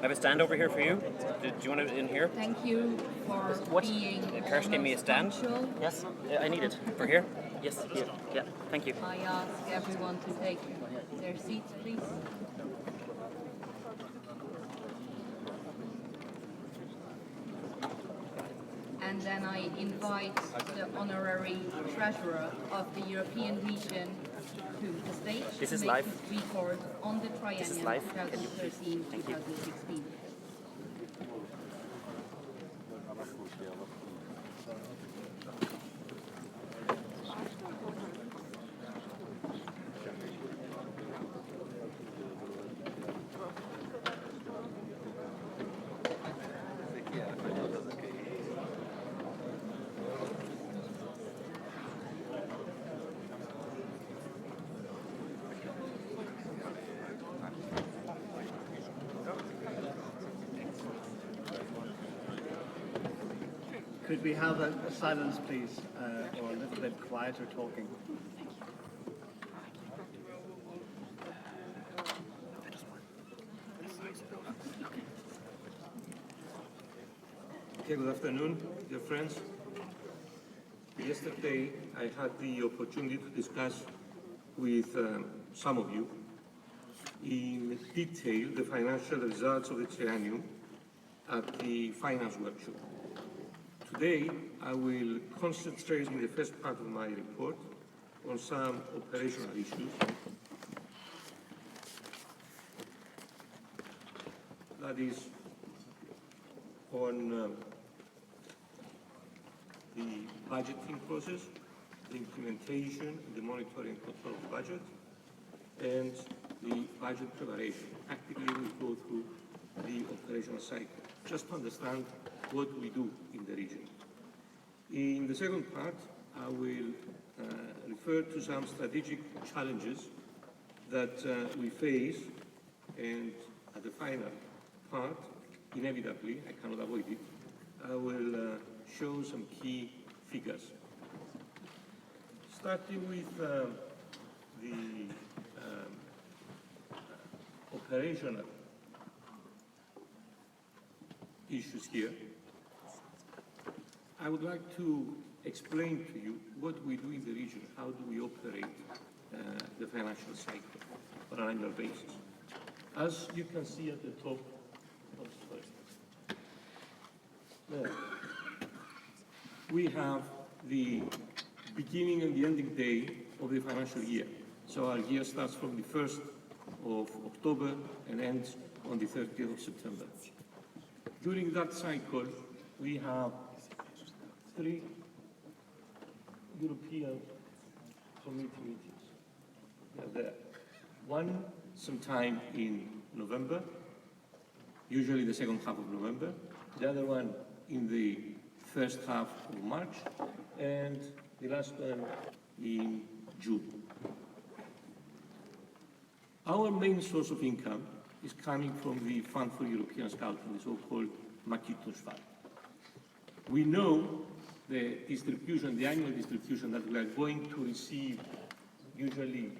I have a stand over here for you. Do you want it in here? Thank you for being Kirsch gave me a stand. punctual. Yes, I need it. For here? Yes, here. Yeah, thank you. I ask everyone to take their seats, please. And then I invite the honorary treasurer of the European region to the stage This to is make live. his report on the This is triennium live. Can you please? 2013-2016. Could we have a silence, please, or a little bit quieter talking? Okay, good afternoon, dear friends. Yesterday, I had the opportunity to discuss with some of you in detail the financial results of the triennium at the finance workshop. Today, I will concentrate in the first part of my report on some operational issues. That is on the budgeting process, the implementation, and the monitoring and control of the budget, and the budget preparation. Practically, we go through the operational cycle, just to understand what we do in the region. In the second part, I will refer to some strategic challenges that we face, and at the final part, inevitably, I cannot avoid it, I will show some key figures. Starting with the operational issues here, I would like to explain to you what we do in the region, how do we operate the financial cycle on an annual basis. As you can see at the top, we have the beginning and the ending day of the financial year. So our year starts from the 1st of October and ends on the 30th of September. During that cycle, we have 3 European committee meetings. They are there. One sometime in November, usually the second half of November. The other one in the first half of March, and the last one in June. Our main source of income is coming from the Fund for European Scouting, the so-called Makitos Fund. We know the distribution, the annual distribution that we are going to receive usually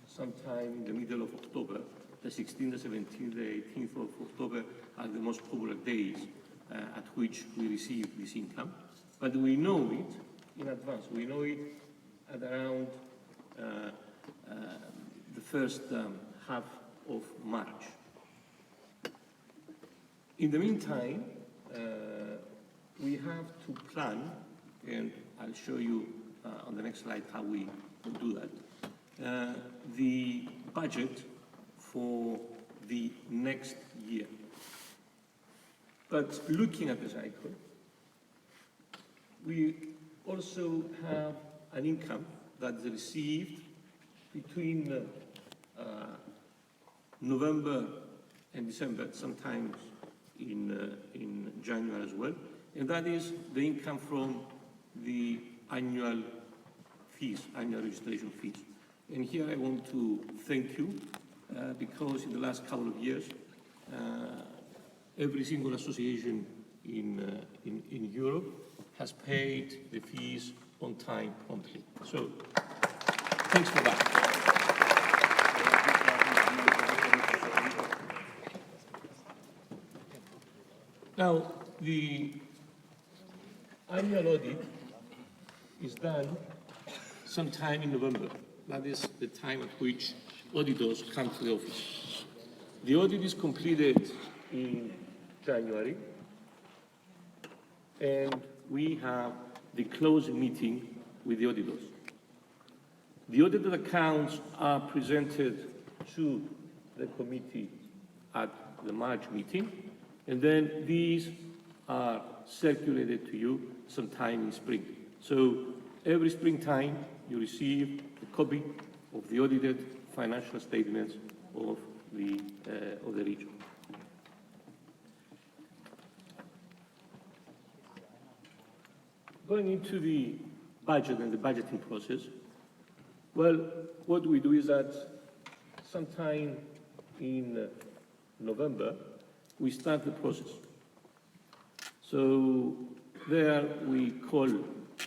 sometime in the middle of October. The 16th, the 17th, the 18th of October are the most popular days at which we receive this income. But we know it in advance. We know it at around the first half of March. In the meantime, we have to plan, and I'll show you on the next slide how we do that, the budget for the next year. But looking at the cycle, we also have an income that's received between November and December, sometimes in January as well, and that is the income from the annual fees, annual registration fees. And here I want to thank you because in the last couple of years, every single association in Europe has paid the fees on time promptly. So, thanks for that. Now, the annual audit is done sometime in November. That is the time at which auditors come to the office. The audit is completed in January, and we have the closing meeting with the auditors. The audited accounts are presented to the committee at the March meeting, and then these are circulated to you sometime in spring. So every springtime you receive a copy of the audited financial statements of the region. Going into the budget and the budgeting process, well, what we do is that sometime in November, we start the process. So there we call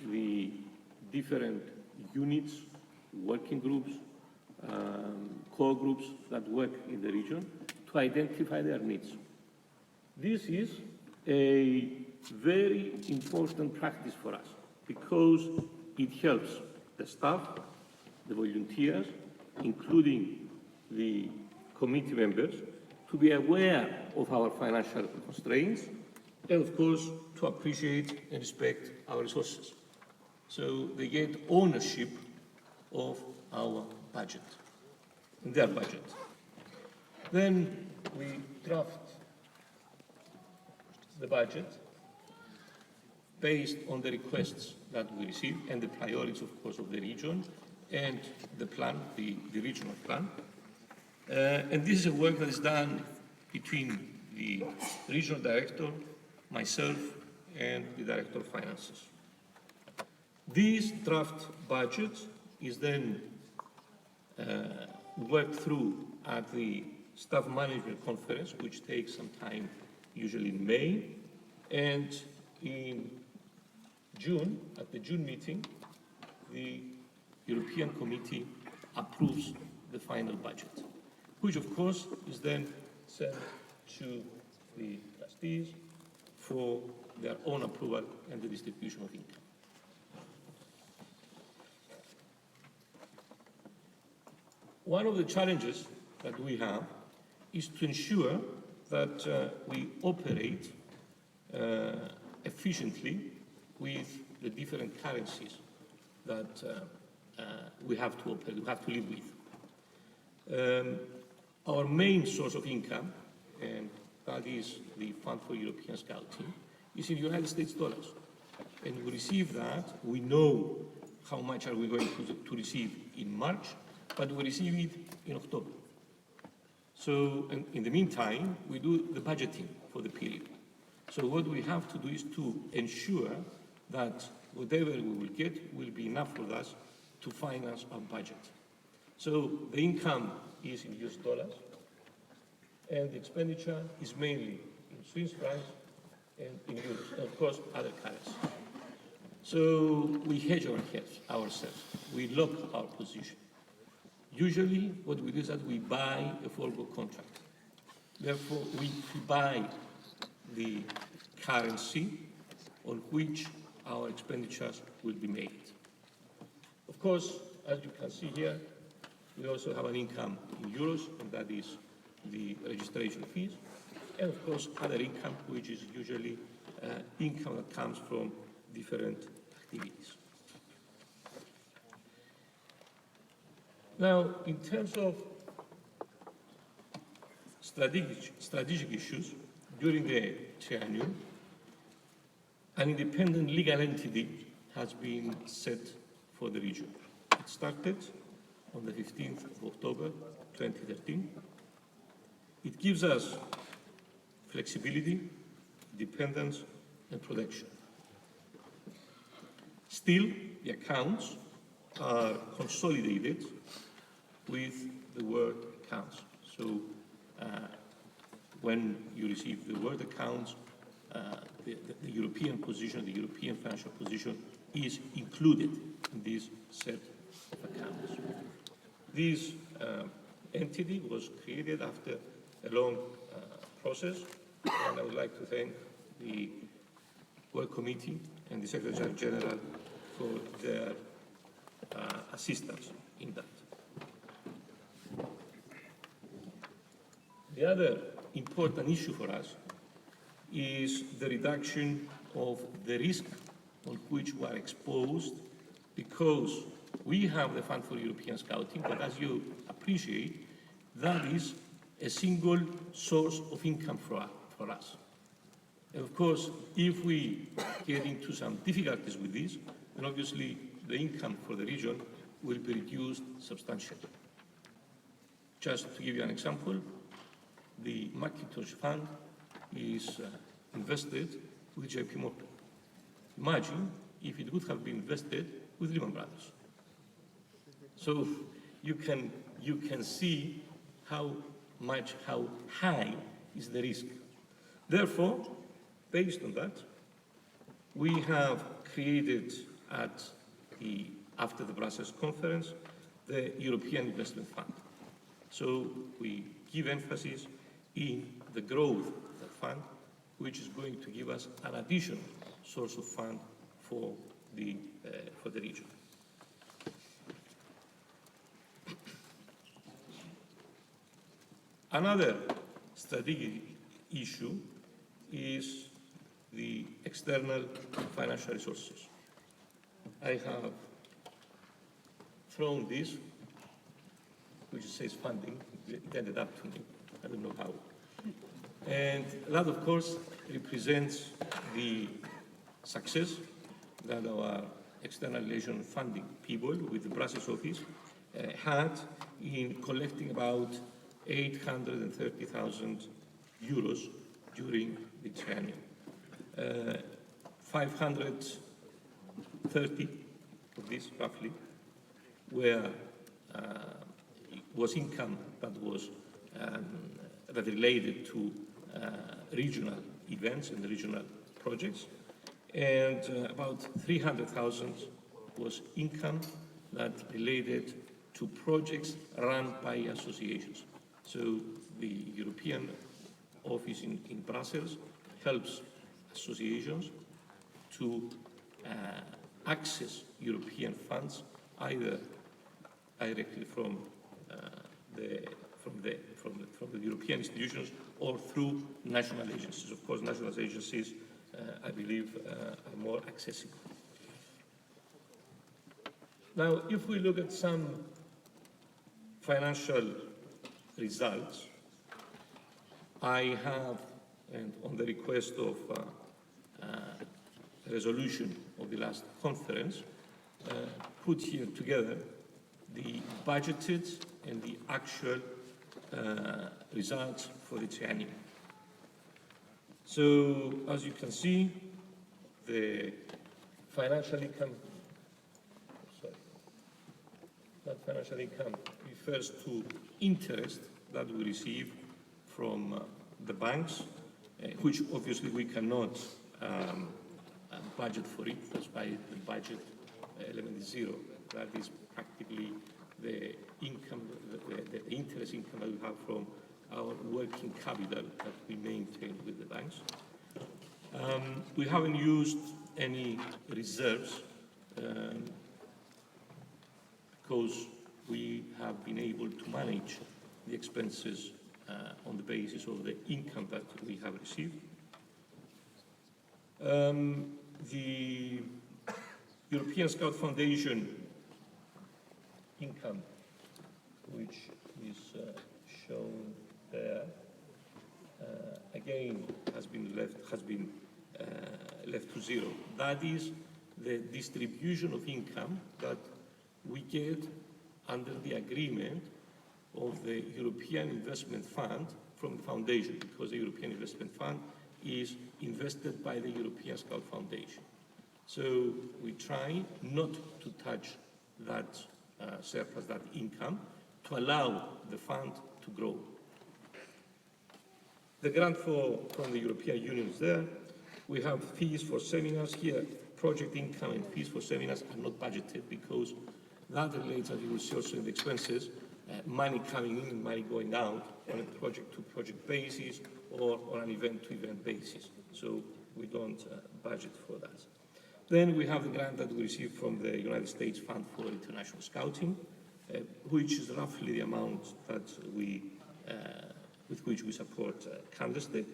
the different units, working groups, core groups that work in the region to identify their needs. This is a very important practice for us because it helps the staff, the volunteers, including the committee members, to be aware of our financial constraints and, of course, to appreciate and respect our resources. So they get ownership of our budget, their budget. Then we draft the budget based on the requests that we receive and the priorities, of course, of the region and the plan, the regional plan. And this is a work that is done between the regional director, myself, and the director of finances. This draft budget is then worked through at the staff management conference, which takes some time, usually in May, and in June, at the June meeting, the European Committee approves the final budget, which of course is then sent to the trustees for their own approval and the distribution of income. One of the challenges that we have is to ensure that we operate efficiently with the different currencies that we have to operate, we have to live with. Our main source of income, and that is the Fund for European Scouting, is in United States dollars. And we receive that, we know how much are we going to receive in March, but we receive it in October. So in the meantime, we do the budgeting for the period. So what we have to do is to ensure that whatever we will get will be enough for us to finance our budget. So the income is in US dollars, and the expenditure is mainly in Swiss francs and in euros, and of course other currencies. So we hedge ourselves. We lock our position. Usually what we do is that we buy a forward contract. Therefore, we buy the currency on which our expenditures will be made. Of course, as you can see here, we also have an income in euros, and that is the registration fees, and of course other income, which is usually income that comes from different activities. Now, in terms of strategic issues, during the triennium, an independent legal entity has been set for the region. It started on the 15th of October 2013. It gives us flexibility, dependence, and protection. Still, the accounts are consolidated with the word accounts. So when you receive the word accounts, the European position, the European financial position is included in this set of accounts. This entity was created after a long process, and I would like to thank the Work Committee and the Secretary General for their assistance in that. The other important issue for us is the reduction of the risk on which we are exposed, because we have the Fund for European Scouting, but as you appreciate, that is a single source of income for us. And of course, if we get into some difficulties with this, then obviously the income for the region will be reduced substantially. Just to give you an example, the Macintosh Fund is invested with JP Morgan. Imagine if it would have been invested with Lehman Brothers. So you can see how high is the risk. Therefore, based on that, we have created after the Brussels conference, the European Investment Fund. So we give emphasis in the growth of the fund, which is going to give us an additional source of fund for the region. Another strategic issue is the external financial resources. I have thrown this, which says funding. It ended up to me. I don't know how. And that, of course, represents the success that our external relation funding people with the Brussels office had in collecting about 830,000 euros during the triennium. 530 of this, roughly, was income that was that related to regional events and regional projects, and about 300,000 was income that related to projects run by associations. So the European office in Brussels helps associations to access European funds either directly from the European institutions or through national agencies. Of course, national agencies, I believe, are more accessible. Now, if we look at some financial results, I have, and on the request of a resolution of the last conference, put here together the budgeted and the actual results for the triennium. So, as you can see, the financial income, refers to interest that we receive from the banks, which obviously we cannot budget for it. That's why the budget element is zero. That is practically the income, the interest income that we have from our working capital that we maintain with the banks. We haven't used any reserves because we have been able to manage the expenses on the basis of the income that we have received. The European Scout Foundation income, which is shown there, again has been left to zero. That is the distribution of income that we get under the agreement of the European Investment Fund from the foundation, because the European Investment Fund is invested by the European Scout Foundation. So we try not to touch that surplus, that income, to allow the fund to grow. The grant from the European Union is there. We have fees for seminars here. Project income and fees for seminars are not budgeted because that relates, as you will see also in the expenses, money coming in and money going out on a project-to-project basis or on an event-to-event basis. So we don't budget for that. Then we have the grant that we received from the United States Fund for International Scouting, which is roughly the amount that with which we support Candlestick.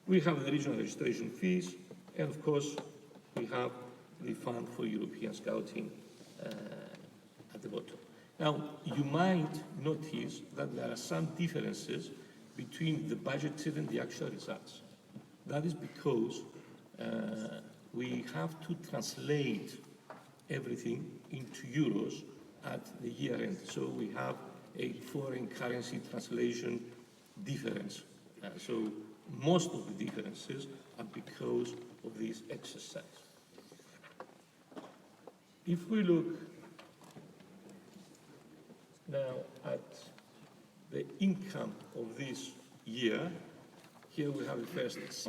We have the regional registration fees, and of course, we have the Fund for European Scouting at the bottom. Now, you might notice that there are some differences between the budgeted and the actual results. That is because we have to translate everything into euros at the year end. So we have a foreign currency translation difference. So most of the differences are because of this exercise. If we look now at the income of this year, here we have the first